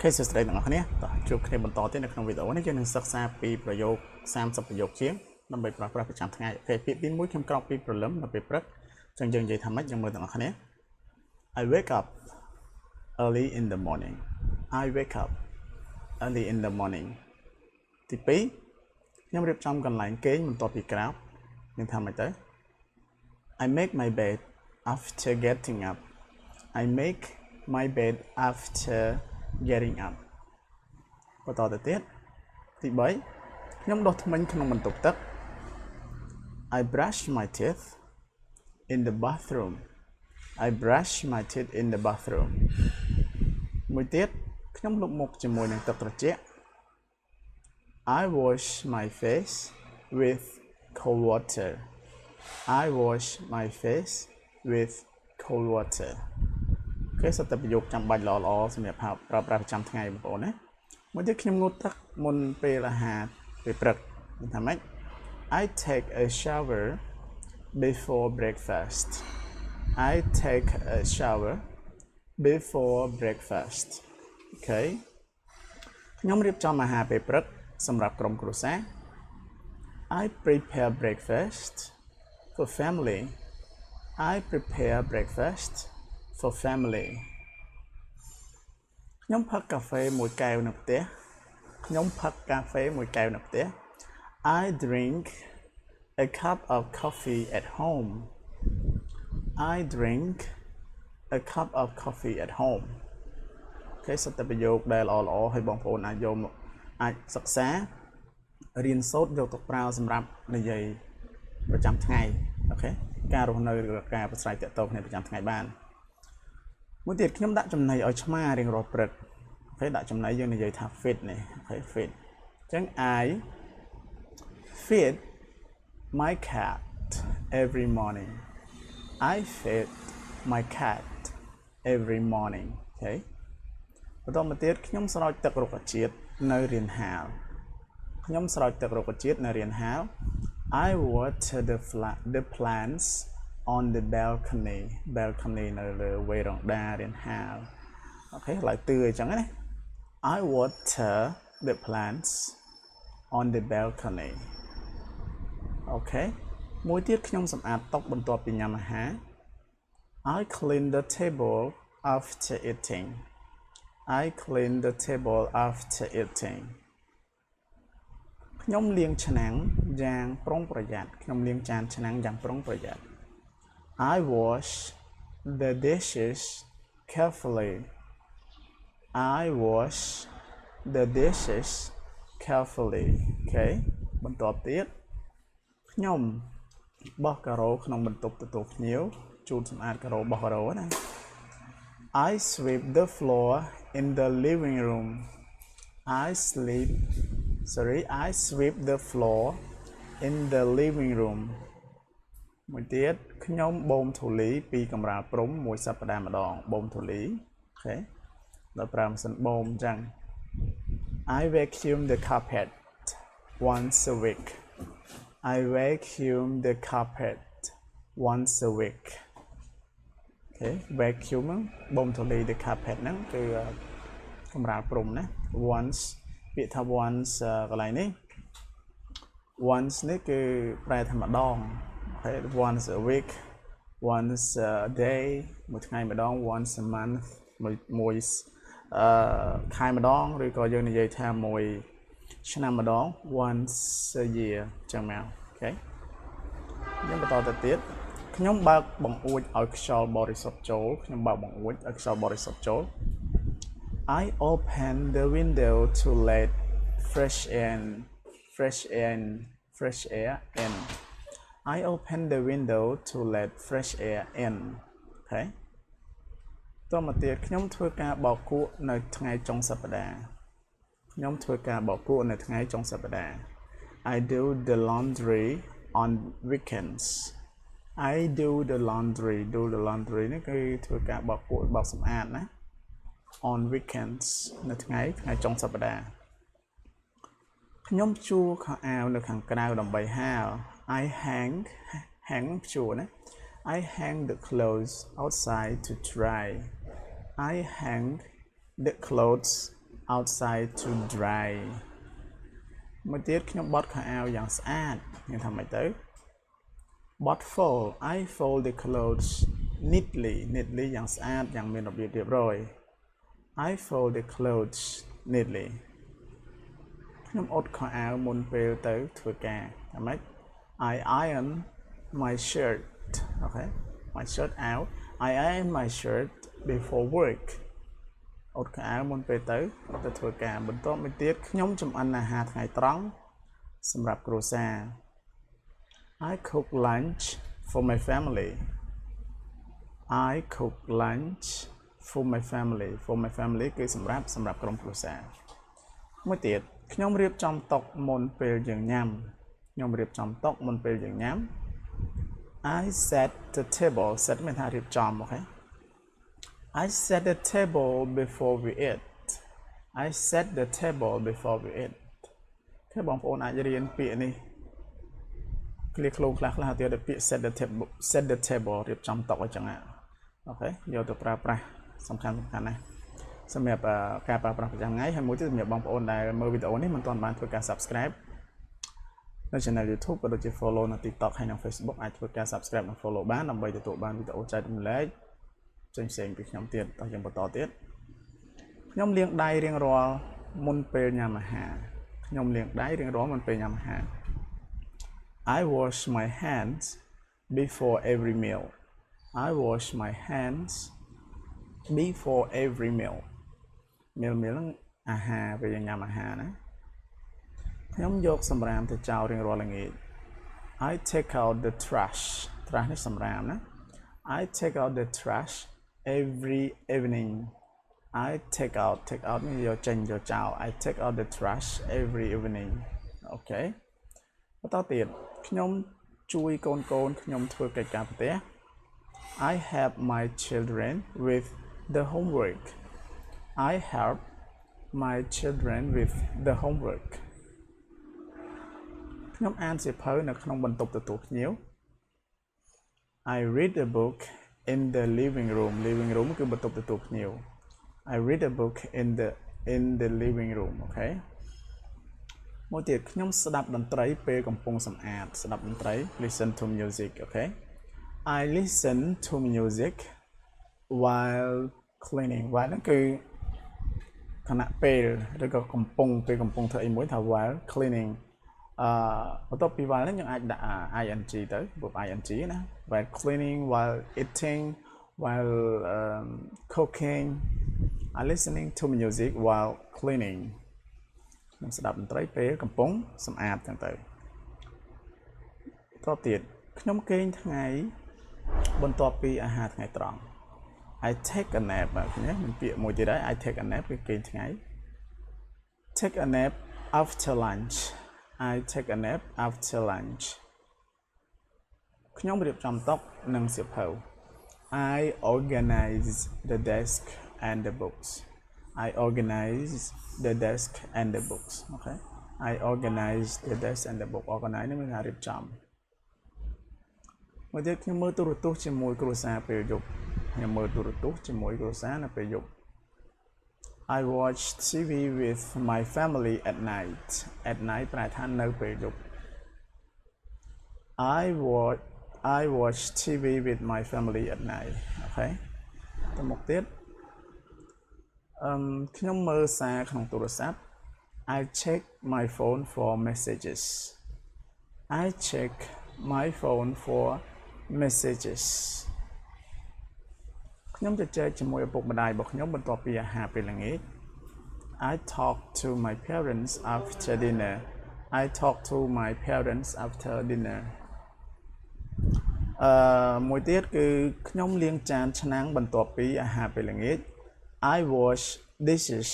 Cái sự này là này, chụp cái bản to thế này không video này cho nên sắc xa piประโยค30ประโยค chiến nằm bịประจำថ្ងៃ cái pin mũi không crop pi problem là bị rất chẳng dừng gì thầm mất trong mười tầng này. I wake up early in the morning. I wake up early in the morning. Thì pi nhưng mà trong gần lại kế mình to pi crop nhưng thầm lại tới. I make my bed after getting up. I make my bed after getting up. Và tỏ tiết thì bởi nhóm đột mình không mình tục tất. I brush my teeth in the bathroom. I brush my teeth in the bathroom. Mùi tiết nhóm lúc một cho mùi nâng tập trật chết. I wash my face with cold water. I wash my face with cold water. Cái sự tập dục trong bài lò xem nhập học ra trăm ngày một ổn đấy. Mỗi tiết khi ngủ tắc môn về là hạt về bật mình thầm ấy. I take a shower before breakfast. I take a shower before breakfast. Okay. Nhóm riêng cho mà hạt về bật xâmรับក្រុមគ្រួសារ I prepare breakfast for family. I prepare breakfast for family. Nhóm phật cà phê mùi kèo nập tía. Nhóm phật cà phê mùi kèo nập tía. I drink a cup of coffee at home. I drink a cup of coffee at home. Cái sự tập dục đây là hay bọn phồn ai dùng ai sắc xá riêng sốt vô tục prao xâm rạp này dâyประจำថ្ងៃ ok ការរស់នៅឬការប្រស្រ័យទាក់ទងគ្នាប្រចាំថ្ងៃបានមួយទៀតខ្ញុំដាក់ចំណីឲ្យឆ្មារៀងរាល់ព្រឹក ok ដាក់ចំណីយើងនិយាយថា feed នេះ ok feed អញ្ចឹង I feed my cat every morning. I feed my cat every morning. ok បន្តមកទៀតខ្ញុំស្រោចទឹករុក្ខជាតិនៅរានហាល ខ្ញុំស្រោចទឹករុក្ខជាតិនៅរានហាល I water the plants on the balcony. Balcony នៅលើវេរ៉ុងដារានហាល ok ឡើយតឿអញ្ចឹងណា I water the plants on the balcony. ok មួយទៀតខ្ញុំសម្អាតតុបន្ទាប់ពីញ៉ាំអាហារ I clean the table after eating. I clean the table after eating. ខ្ញុំលាងឆ្នាំងយ៉ាងប្រុងប្រយ័ត្ន ខ្ញុំលាងចានឆ្នាំងយ៉ាងប្រុងប្រយ័ត្ន I wash the dishes carefully. I wash the dishes carefully. okay បន្ទាប់ទៀតខ្ញុំបោះការ៉ូក្នុងបន្ទប់ទទួលភ្ញៀវជូតសម្អាតការ៉ូបោះការ៉ូណា I sweep the floor in the living room. I sweep the floor in the living room. មួយទៀតខ្ញុំបូមធូលីពីកម្រាលព្រំមួយសប្តាហ៍ម្ដងបូមធូលី ok ដល់ប្រើម៉ាស៊ីនបូមអញ្ចឹង I vacuum the carpet once a week. I vacuum the carpet once a week. ok vacuum បូមធូលី the carpet ហ្នឹងគឺកម្រាលព្រំណា once ពាក្យថា once កន្លែងនេះ once នេះគឺប្រែថាម្ដង okay once a week, once a day មួយថ្ងៃម្ដង once a month មួយខែម្ដងឬក៏យើងនិយាយថាមួយឆ្នាំម្ដង once a year ចឹងមក okay យើងបន្តទៅទៀតខ្ញុំបើកបង្អួចឲ្យខ្យល់បរិសុទ្ធចូលខ្ញុំបើកបង្អួចឲ្យខ្យល់បរិសុទ្ធចូល I open the window to let fresh air in. I open the window to let fresh air in. okay តមកទៀតខ្ញុំធ្វើការបោកគក់នៅថ្ងៃចុងសប្តាហ៍ ខ្ញុំធ្វើការបោកគក់នៅថ្ងៃចុងសប្តាហ៍ I do the laundry on weekends. I do the laundry. do the laundry នេះគឺធ្វើការបោកគក់បោកសម្អាតណា on weekends នៅថ្ងៃចុងសប្តាហ៍ ខ្ញុំជួខោអាវនៅខាងក្រៅដើម្បីហាល I hang ជួណា I hang the clothes outside to dry. I hang the clothes outside to dry មួយទៀតខ្ញុំបត់ខោអាវយ៉ាងស្អាតខ្ញុំថាម៉េចទៅ but fold I fold the clothes neatly យ៉ាងស្អាតយ៉ាងមានរបៀបរៀបរយ I fold the clothes neatly ខ្ញុំអ៊ុតខោអាវមុនពេលទៅធ្វើការថាម៉េច I iron my shirt okay my shirt out I iron my shirt before work អ៊ុតខោអាវមុនពេលទៅធ្វើការបន្ទាប់មកទៀតខ្ញុំចម្អិនអាហារថ្ងៃត្រង់សម្រាប់គ្រួសារ I cook lunch for my family I cook lunch for my family គឺសម្រាប់ក្រុមគ្រួសារមួយទៀតខ្ញុំរៀបចំតុមុនពេលយើងញ៉ាំ I set the table set មានថារៀបចំអូខេ I set the table before we eat I set the table before we eat គឺបងប្អូនអាចរៀនពាក្យនេះគ្លៀខ្លងខ្លះទៀតពាក្យ set the table រៀបចំតុអញ្ចឹងអូខេយកទៅប្រើប្រាស់សំខាន់ណាស់សម្រាប់ការប្រើប្រាស់ប្រចាំថ្ងៃហើយមួយទៀតសម្រាប់បងប្អូនដែលមើលវីដេអូនេះមិនទាន់បានធ្វើការ subscribe នៅ channel YouTube ក៏ដូចជា follow នៅ TikTok ហើយនិង Facebook អាចធ្វើការ subscribe និង follow បានដើម្បីទទួលបានវីដេអូចែករំលែកផ្សេងៗពីខ្ញុំទៀតតោះយើងបន្តទៀតខ្ញុំលាងដៃរៀងរាល់មុនពេលញ៉ាំអាហារ I wash my hands before every meal I wash my hands before every meal ហ្នឹងអាហារពេលយើងញ៉ាំអាហារណាខ្ញុំយកសម្រាមទៅចោលរៀងរាល់ល្ងាច I take out the trash នេះសម្រាមណា I take out the trash every evening I take out នេះយកចេញយកចោល I take out the trash every evening អូខេបន្តទៀតខ្ញុំជួយកូនខ្ញុំធ្វើកិច្ចការផ្ទះ I help my children with the homework I help my children with the homework ខ្ញុំអានសៀវភៅនៅក្នុងបន្ទប់ទទួលភ្ញៀវ I read a book in the living room គឺបន្ទប់ទទួលភ្ញៀវ I read a book in the living room អូខេមួយទៀតខ្ញុំស្ដាប់តន្ត្រីពេលកំពុងសម្អាត listen to music អូខេ I listen to music while cleaning while ហ្នឹងគឺខណៈពេលឬក៏កំពុងធ្វើអីមួយថា while cleaning បន្ទាប់ពី while ហ្នឹងយើងអាចដាក់ ing ទៅរបប ing ណា while cleaning while eating while cooking I listening to music while cleaning ខ្ញុំស្ដាប់តន្ត្រីពេលកំពុងសម្អាតចឹងទៅតទៅទៀតខ្ញុំគេងថ្ងៃបន្ទាប់ពីអាហារថ្ងៃត្រង់ I take a nap គ្នាមានពាក្យមួយទៀតហើយ I take a nap គឺគេងថ្ងៃ take a nap after lunch I take a nap after lunch ខ្ញុំរៀបចំតុនិងសៀវភៅ I organize the desk and the books I organize the desk and the books អូខេ I organize the desk and the book organize នេះមានថារៀបចំមួយទៀតខ្ញុំមើលទូរទស្សន៍ជាមួយគ្រួសារពេលយប់ I watch TV with my family at night ប្រែថានៅពេលយប់ I watch TV with my family at night អូខេទៅមុខទៀតខ្ញុំមើលសារក្នុងទូរស័ព្ទ I check my phone for messages I check my phone for messages ខ្ញុំជជែកជាមួយឪពុកម្ដាយរបស់ខ្ញុំបន្ទាប់ពីអាហារពេលល្ងាច I talk to my parents after dinner មួយទៀតគឺខ្ញុំលាងចានឆ្នាំងបន្ទាប់ពីអាហារពេលល្ងាច I wash dishes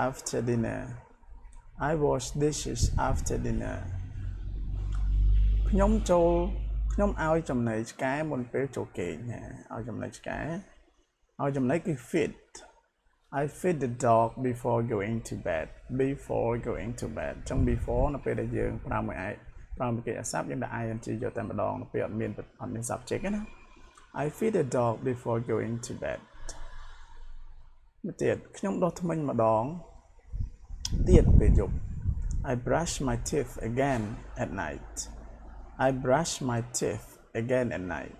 after dinner ខ្ញុំឲ្យចំណីឆ្កែមុនពេលចូលគេងឲ្យចំណីឆ្កែឲ្យចំណីគឺ feed I feed the dog before going to bed ចឹង before នៅពេលដែលយើងប្រើមួយកិច្ចអាសព្ទយើងដាក់ ing យកតែម្ដងនៅពេលអត់មាន subject ណា I feed the dog before going to bed ទៀតខ្ញុំដុសធ្មេញម្ដងទៀតពេលយប់ I brush my teeth again at night I brush my teeth again at night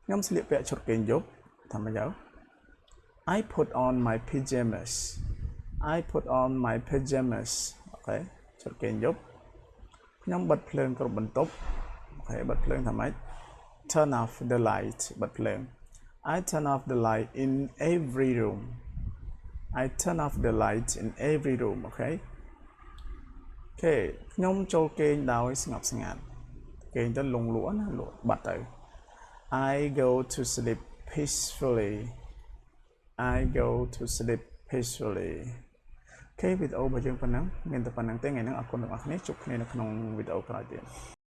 ខ្ញុំស្លៀកពាក់ឈុតគេងយប់ថាម៉េចទៅ I put on my pajamas I put on my pajamas អូខេឈុតគេងយប់ខ្ញុំបិទភ្លើងគ្រប់បន្ទប់អូខេបិទភ្លើងថាម៉េច turn off the light បិទភ្លើង I turn off the light in every room I turn off the light in every room អូខេខ្ញុំចូលគេងដោយស្ងប់ស្ងាត់គេងទៅលងលក់ណាលក់បាត់ទៅ I go to sleep peacefully I go to sleep peacefully វីដេអូរបស់យើងប៉ុណ្ណឹងមានតែប៉ុណ្្នឹងទេថ្ងៃនេះអរគុណអ្នកនរគ្នាជួបគ្នានៅក្នុងវីដេអូក្រោយទៀត